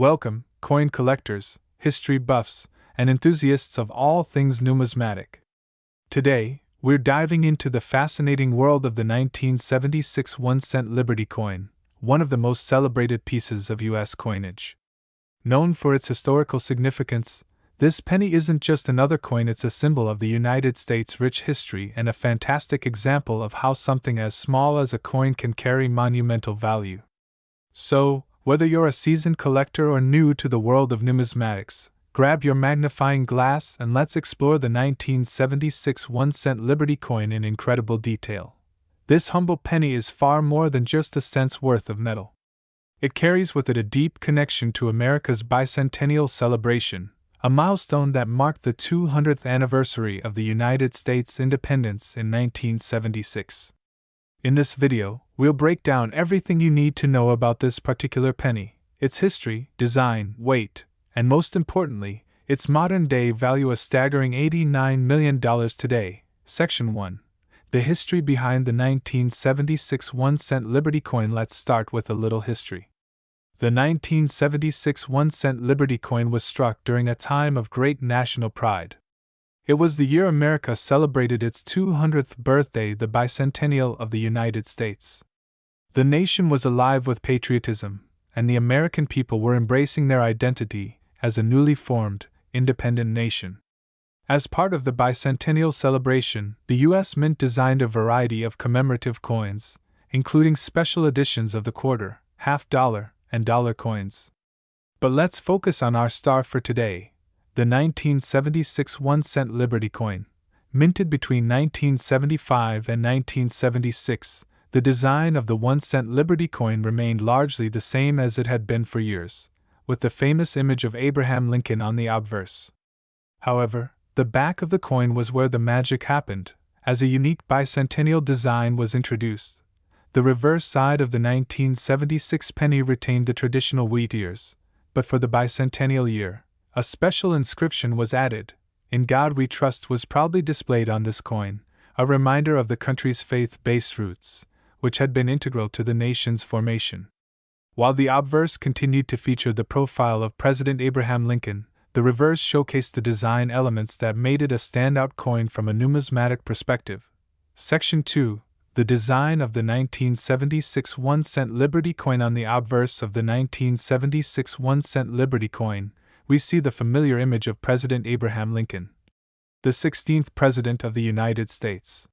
Welcome, coin collectors, history buffs, and enthusiasts of all things numismatic. Today, we're diving into the fascinating world of the 1976 1-cent Liberty coin, one of the most celebrated pieces of U.S. coinage. Known for its historical significance, this penny isn't just another coin, it's a symbol of the United States' rich history and a fantastic example of how something as small as a coin can carry monumental value. So, whether you're a seasoned collector or new to the world of numismatics, grab your magnifying glass and let's explore the 1976 1-cent Liberty coin in incredible detail. This humble penny is far more than just a cent's worth of metal. It carries with it a deep connection to America's bicentennial celebration, a milestone that marked the 200th anniversary of the United States' independence in 1976. In this video, we'll break down everything you need to know about this particular penny, its history, design, weight, and most importantly, its modern-day value, a staggering $89 million today. Section 1. The history behind the 1976 1-cent Liberty coin. Let's start with a little history. The 1976 1-cent Liberty coin was struck during a time of great national pride. It was the year America celebrated its 200th birthday, the bicentennial of the United States. The nation was alive with patriotism, and the American people were embracing their identity as a newly formed, independent nation. As part of the bicentennial celebration, the U.S. Mint designed a variety of commemorative coins, including special editions of the quarter, half-dollar, and dollar coins. But let's focus on our star for today, the 1976 1-cent Liberty coin. Minted between 1975 and 1976, the design of the 1-cent Liberty coin remained largely the same as it had been for years, with the famous image of Abraham Lincoln on the obverse. However, the back of the coin was where the magic happened, as a unique bicentennial design was introduced. The reverse side of the 1976 penny retained the traditional wheat ears, but for the bicentennial year, a special inscription was added. "In God We Trust" was proudly displayed on this coin, a reminder of the country's faith-based roots, which had been integral to the nation's formation. While the obverse continued to feature the profile of President Abraham Lincoln, the reverse showcased the design elements that made it a standout coin from a numismatic perspective. Section 2. The design of the 1976 1-cent Liberty coin. On the obverse of the 1976 1-cent Liberty coin, we see the familiar image of President Abraham Lincoln, the 16th President of the United States.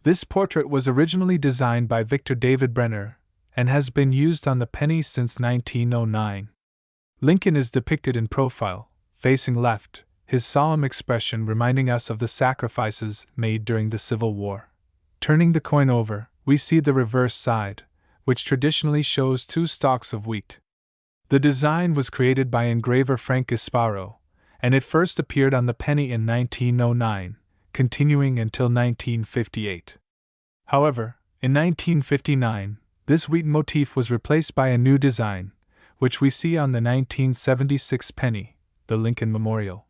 This portrait was originally designed by Victor David Brenner and has been used on the penny since 1909. Lincoln is depicted in profile, facing left, his solemn expression reminding us of the sacrifices made during the Civil War. Turning the coin over, we see the reverse side, which traditionally shows two stalks of wheat. The design was created by engraver Frank Gasparo, and it first appeared on the penny in 1909, continuing until 1958. However, in 1959, this wheat motif was replaced by a new design, which we see on the 1976 penny, the Lincoln Memorial.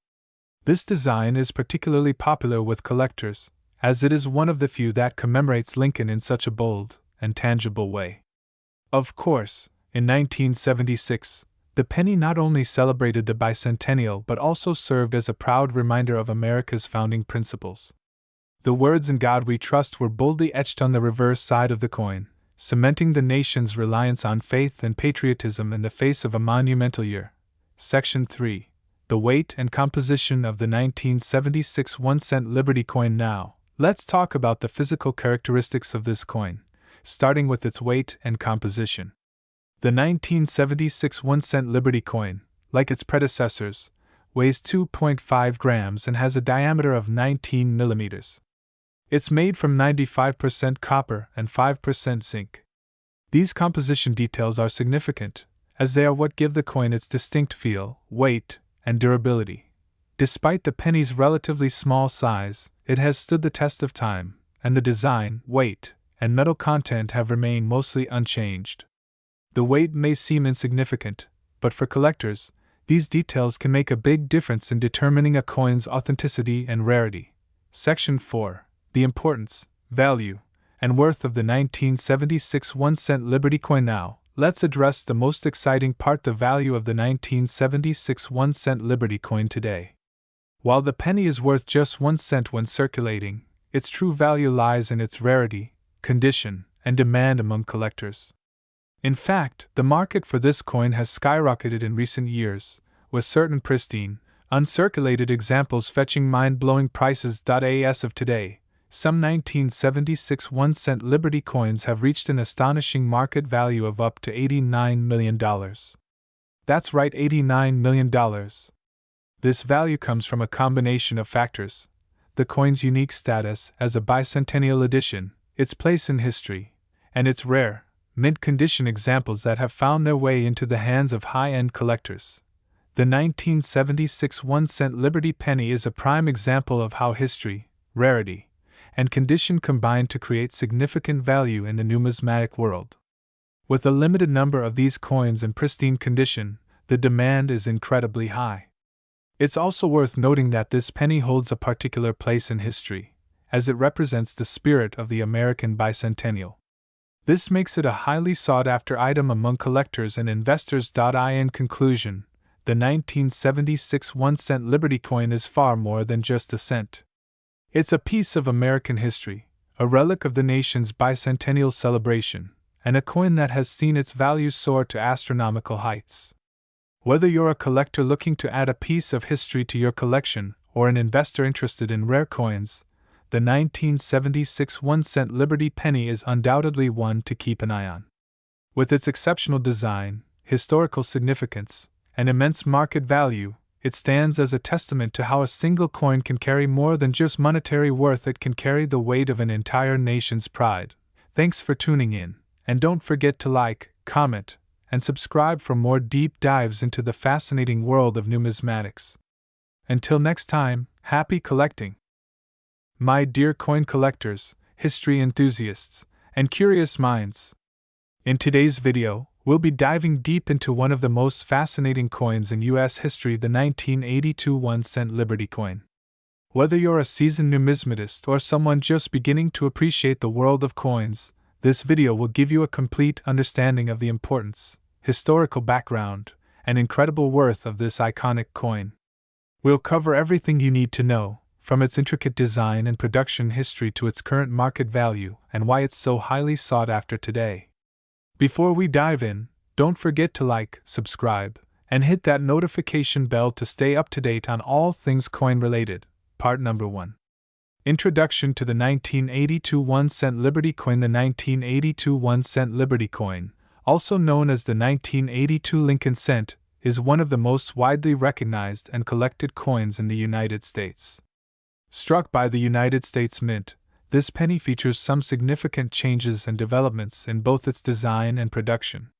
This design is particularly popular with collectors, as it is one of the few that commemorates Lincoln in such a bold and tangible way. Of course, in 1976, the penny not only celebrated the bicentennial but also served as a proud reminder of America's founding principles. The words "In God We Trust" were boldly etched on the reverse side of the coin, cementing the nation's reliance on faith and patriotism in the face of a monumental year. Section 3. The weight and composition of the 1976 1-cent Liberty coin. Now, let's talk about the physical characteristics of this coin, starting with its weight and composition. The 1976 1-cent Liberty coin, like its predecessors, weighs 2.5 grams and has a diameter of 19 millimeters. It's made from 95% copper and 5% zinc. These composition details are significant, as they are what give the coin its distinct feel, weight, and durability. Despite the penny's relatively small size, it has stood the test of time, and the design, weight, and metal content have remained mostly unchanged. The weight may seem insignificant, but for collectors, these details can make a big difference in determining a coin's authenticity and rarity. Section 4. The importance, value, and worth of the 1976 1-cent Liberty coin. Now, let's address the most exciting part: the value of the 1976 1-cent Liberty coin today. While the penny is worth just 1 cent when circulating, its true value lies in its rarity, condition, and demand among collectors. In fact, the market for this coin has skyrocketed in recent years, with certain pristine, uncirculated examples fetching mind-blowing prices. As of today, some 1976 1-cent Liberty coins have reached an astonishing market value of up to $89 million. That's right, $89 million. This value comes from a combination of factors: the coin's unique status as a bicentennial edition, its place in history, and its rare, mint condition examples that have found their way into the hands of high-end collectors. The 1976 1-cent Liberty penny is a prime example of how history, rarity, and condition combine to create significant value in the numismatic world. With a limited number of these coins in pristine condition, the demand is incredibly high. It's also worth noting that this penny holds a particular place in history, as it represents the spirit of the American bicentennial. This makes it a highly sought-after item among collectors and investors. In conclusion, the 1976 1-cent Liberty coin is far more than just a cent. It's a piece of American history, a relic of the nation's bicentennial celebration, and a coin that has seen its value soar to astronomical heights. Whether you're a collector looking to add a piece of history to your collection or an investor interested in rare coins, the 1976 1-cent Liberty penny is undoubtedly one to keep an eye on. With its exceptional design, historical significance, and immense market value, it stands as a testament to how a single coin can carry more than just monetary worth. It can carry the weight of an entire nation's pride. Thanks for tuning in, and don't forget to like, comment, and subscribe for more deep dives into the fascinating world of numismatics. Until next time, happy collecting! My dear coin collectors, history enthusiasts, and curious minds. In today's video, we'll be diving deep into one of the most fascinating coins in U.S. history, the 1982 1-cent Liberty coin. Whether you're a seasoned numismatist or someone just beginning to appreciate the world of coins, this video will give you a complete understanding of the importance, historical background, and incredible worth of this iconic coin. We'll cover everything you need to know, from its intricate design and production history to its current market value and why it's so highly sought after today. Before we dive in, don't forget to like, subscribe, and hit that notification bell to stay up to date on all things coin related. Part number 1. Introduction to the 1982 1-cent Liberty coin. The 1982 1-cent Liberty coin, also known as the 1982 Lincoln cent, is one of the most widely recognized and collected coins in the United States. Struck by the United States Mint, this penny features some significant changes and developments in both its design and production.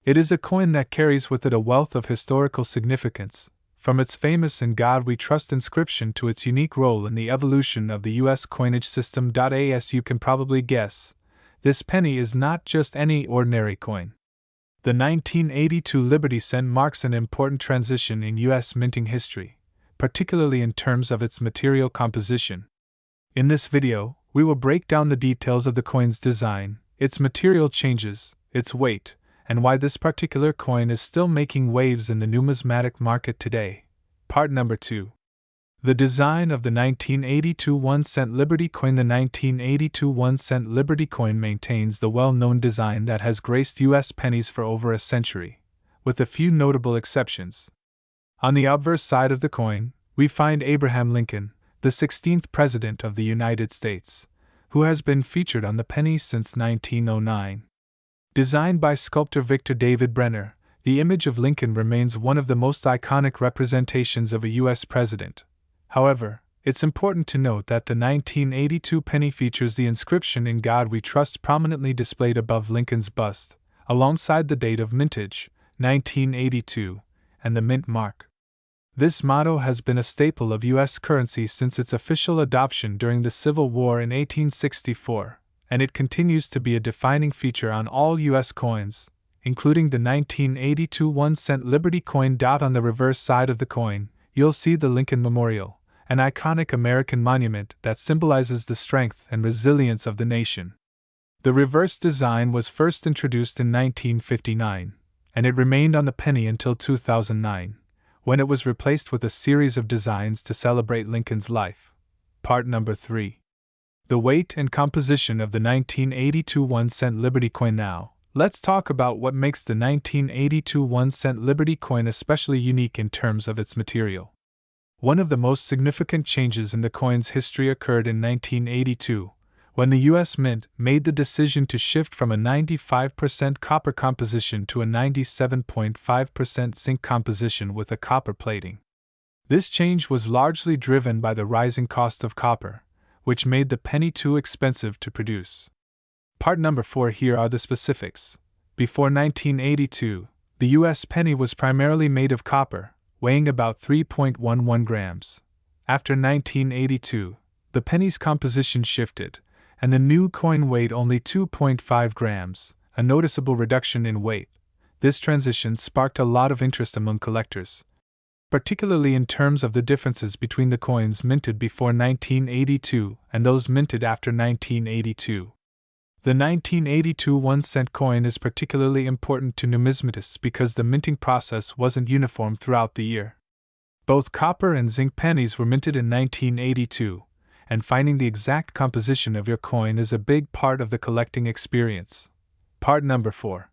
It is a coin that carries with it a wealth of historical significance, from its famous "In God We Trust" inscription to its unique role in the evolution of the U.S. coinage system. As you can probably guess, this penny is not just any ordinary coin. The 1982 Liberty cent marks an important transition in U.S. minting history, particularly in terms of its material composition. In this video, we will break down the details of the coin's design, its material changes, its weight, and why this particular coin is still making waves in the numismatic market today. Part number 2. The design of the 1982 1-cent Liberty coin. The 1982 1-cent Liberty coin maintains the well-known design that has graced U.S. pennies for over a century, with a few notable exceptions. On the obverse side of the coin, we find Abraham Lincoln, the 16th President of the United States, who has been featured on the penny since 1909. Designed by sculptor Victor David Brenner, the image of Lincoln remains one of the most iconic representations of a U.S. president. However, it's important to note that the 1982 penny features the inscription "In God We Trust" prominently displayed above Lincoln's bust, alongside the date of mintage, 1982, and the mint mark. This motto has been a staple of U.S. currency since its official adoption during the Civil War in 1864, and it continues to be a defining feature on all U.S. coins, including the 1982 1-cent Liberty coin. On the reverse side of the coin, you'll see the Lincoln Memorial, an iconic American monument that symbolizes the strength and resilience of the nation. The reverse design was first introduced in 1959, and it remained on the penny until 2009, when it was replaced with a series of designs to celebrate Lincoln's life. Part number 3. The weight and composition of the 1982 1-cent Liberty coin. Now, let's talk about what makes the 1982 1-cent Liberty coin especially unique in terms of its material. One of the most significant changes in the coin's history occurred in 1982, when the U.S. Mint made the decision to shift from a 95% copper composition to a 97.5% zinc composition with a copper plating. This change was largely driven by the rising cost of copper, which made the penny too expensive to produce. Part number 4. Here are the specifics. Before 1982, the U.S. penny was primarily made of copper, weighing about 3.11 grams. After 1982, the penny's composition shifted, and the new coin weighed only 2.5 grams, a noticeable reduction in weight. This transition sparked a lot of interest among collectors, particularly in terms of the differences between the coins minted before 1982 and those minted after 1982. The 1982 1-cent coin is particularly important to numismatists because the minting process wasn't uniform throughout the year. Both copper and zinc pennies were minted in 1982, and finding the exact composition of your coin is a big part of the collecting experience. Part number 4.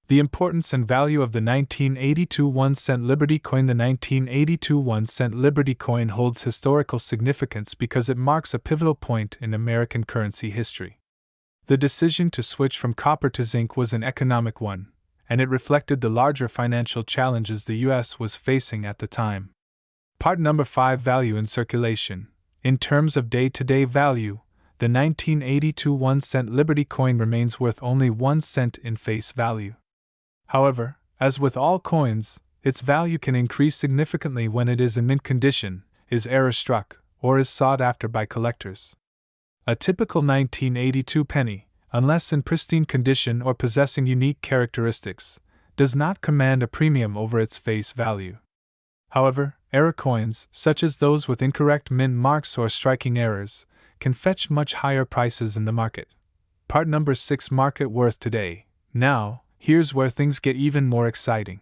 The importance and value of the 1982 1-cent Liberty coin. The 1982 1-cent Liberty coin holds historical significance because it marks a pivotal point in American currency history. The decision to switch from copper to zinc was an economic one, and it reflected the larger financial challenges the U.S. was facing at the time. Part number 5. Value in circulation. In terms of day-to-day value, the 1982 1-cent Liberty coin remains worth only 1 cent in face value. However, as with all coins, its value can increase significantly when it is in mint condition, is error-struck, or is sought after by collectors. A typical 1982 penny, unless in pristine condition or possessing unique characteristics, does not command a premium over its face value. However, error coins, such as those with incorrect mint marks or striking errors, can fetch much higher prices in the market. Part number 6. Market worth today. Now, here's where things get even more exciting.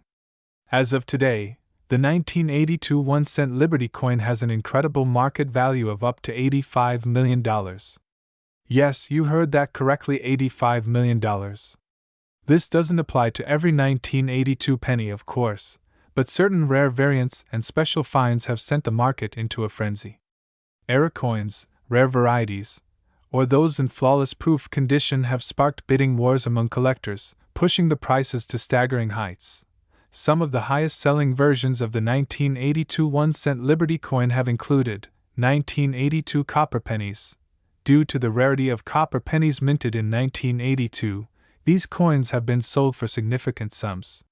As of today, the 1982 1-cent Liberty coin has an incredible market value of up to $85 million. Yes, you heard that correctly, $85 million. This doesn't apply to every 1982 penny, of course, but certain rare variants and special finds have sent the market into a frenzy. Error coins, rare varieties, or those in flawless proof condition have sparked bidding wars among collectors, pushing the prices to staggering heights. Some of the highest-selling versions of the 1982 1-cent Liberty coin have included 1982 copper pennies. Due to the rarity of copper pennies minted in 1982, these coins have been sold for significant sums.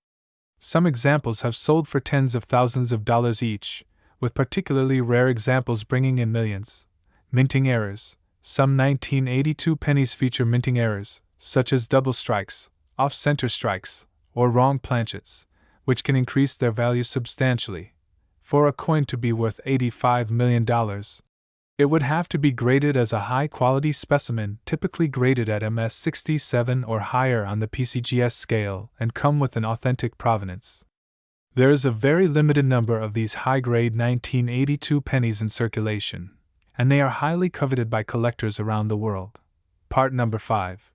Some examples have sold for tens of thousands of dollars each, with particularly rare examples bringing in millions. Minting errors. Some 1982 pennies feature minting errors, such as double strikes, off-center strikes, or wrong planchets, which can increase their value substantially. For a coin to be worth $85 million, it would have to be graded as a high-quality specimen, typically graded at MS67 or higher on the PCGS scale, and come with an authentic provenance. There is a very limited number of these high-grade 1982 pennies in circulation, and they are highly coveted by collectors around the world. Part number 5.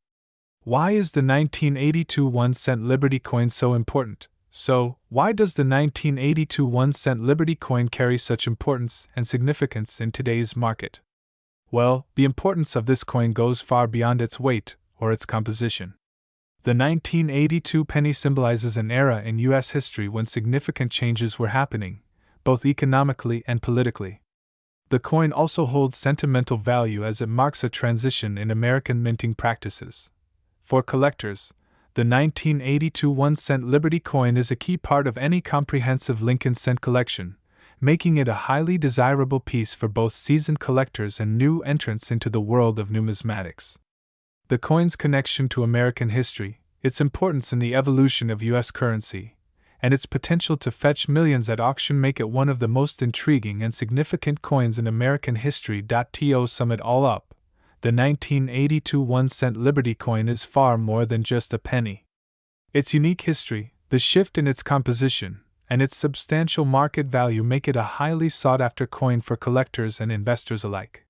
Why is the 1982 1-cent Liberty coin so important? So, why does the 1982 1-cent Liberty coin carry such importance and significance in today's market? Well, the importance of this coin goes far beyond its weight or its composition. The 1982 penny symbolizes an era in U.S. history when significant changes were happening, both economically and politically. The coin also holds sentimental value as it marks a transition in American minting practices. For collectors, the 1982 1-cent Liberty coin is a key part of any comprehensive Lincoln cent collection, making it a highly desirable piece for both seasoned collectors and new entrants into the world of numismatics. The coin's connection to American history, its importance in the evolution of U.S. currency, and its potential to fetch millions at auction make it one of the most intriguing and significant coins in American history. To sum it all up, the 1982 1-cent Liberty coin is far more than just a penny. Its unique history, the shift in its composition, and its substantial market value make it a highly sought-after coin for collectors and investors alike.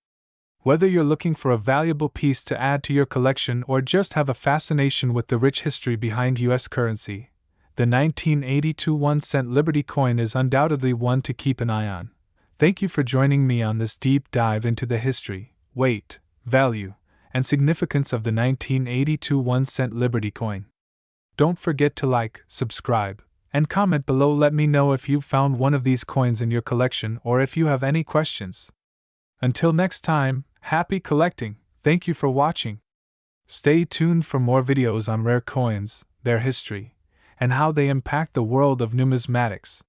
Whether you're looking for a valuable piece to add to your collection or just have a fascination with the rich history behind U.S. currency, the 1982 1-cent Liberty coin is undoubtedly one to keep an eye on. Thank you for joining me on this deep dive into the history, weight, value, and significance of the 1982 1-cent Liberty coin. Don't forget to like, subscribe, and comment below. Let me know if you've found one of these coins in your collection or if you have any questions. Until next time, happy collecting. Thank you for watching. Stay tuned for more videos on rare coins, their history, and how they impact the world of numismatics.